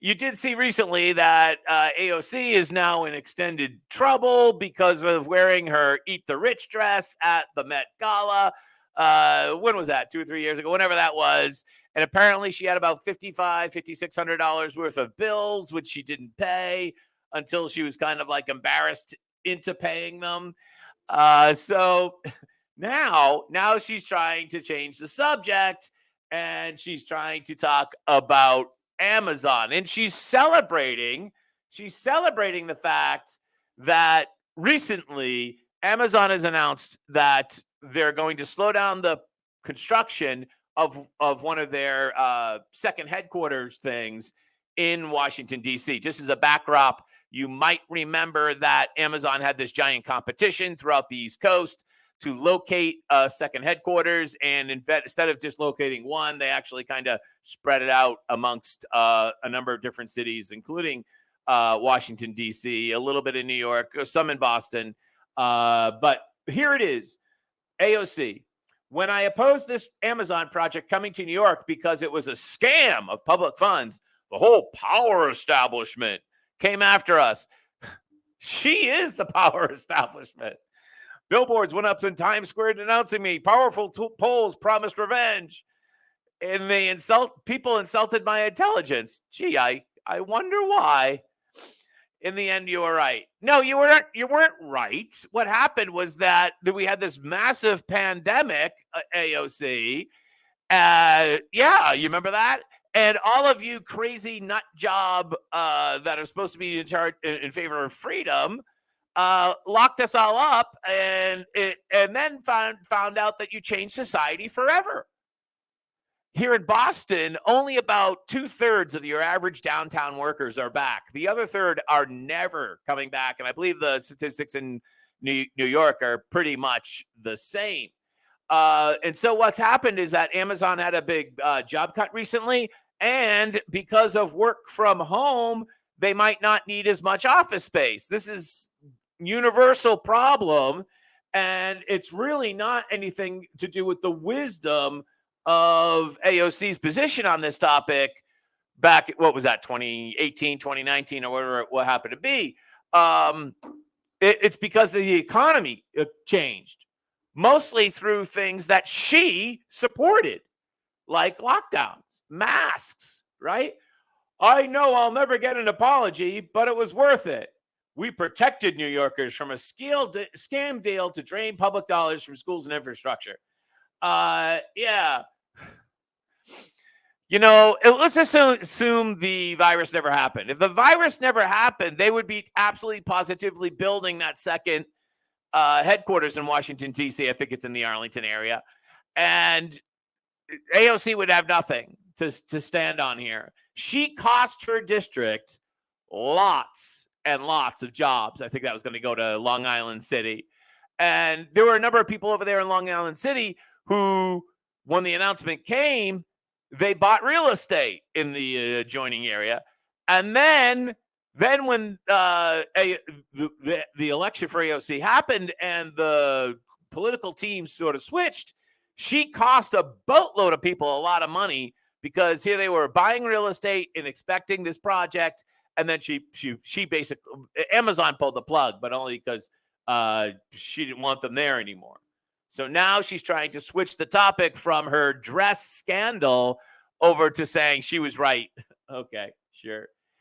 You did see recently that AOC is now in extended trouble because of wearing her Eat the Rich dress at the Met Gala. When was that? 2 or 3 years ago, whenever that was. And apparently she had about $5,600 worth of bills, which she didn't pay until she was kind of like embarrassed into paying them. So now she's trying to change the subject, and she's trying to talk about Amazon, and she's celebrating the fact that recently Amazon has announced that they're going to slow down the construction of one of their second headquarters things in Washington, D.C. Just as a backdrop, you might remember that Amazon had this giant competition throughout the East Coast to locate a second headquarters. And instead of just locating one, they actually kind of spread it out amongst a number of different cities, including Washington, D.C., a little bit in New York, some in Boston. But here it is, AOC. When I opposed this Amazon project coming to New York because it was a scam of public funds, the whole power establishment came after us. She is the power establishment. Billboards went up in Times Square denouncing me. Powerful polls promised revenge. And people insulted my intelligence. Gee, I wonder why. In the end, you were right. No, you weren't right. What happened was that we had this massive pandemic, AOC. Yeah, you remember that? And all of you crazy nut job that are supposed to be in charge in favor of freedom locked us all up, and then found out that you changed society forever. Here in Boston, only about 2/3 of your average downtown workers are back. The other third are never coming back, and I believe the statistics in New York are pretty much the same. And so what's happened is that Amazon had a big job cut recently, and because of work from home, they might not need as much office space. This is universal problem, and it's really not anything to do with the wisdom of AOC's position on this topic back, what was that, 2018, 2019, or whatever what happened to be. It's because the economy changed, mostly through things that she supported, like lockdowns, masks, right? I know I'll never get an apology, but it was worth it. We protected New Yorkers from a scam deal to drain public dollars from schools and infrastructure. Yeah. You know, let's assume the virus never happened. If the virus never happened, they would be absolutely positively building that second headquarters in Washington, D.C. I think it's in the Arlington area. And AOC would have nothing to stand on here. She cost her district lots and lots of jobs. I think that was going to go to Long Island City. And there were a number of people over there in Long Island City who, when the announcement came, they bought real estate in the adjoining area. And then when the election for AOC happened and the political team sort of switched, she cost a boatload of people a lot of money, because here they were buying real estate and expecting this project. And then she basically, Amazon pulled the plug, but only because she didn't want them there anymore. So now she's trying to switch the topic from her dress scandal over to saying she was right. Okay, sure.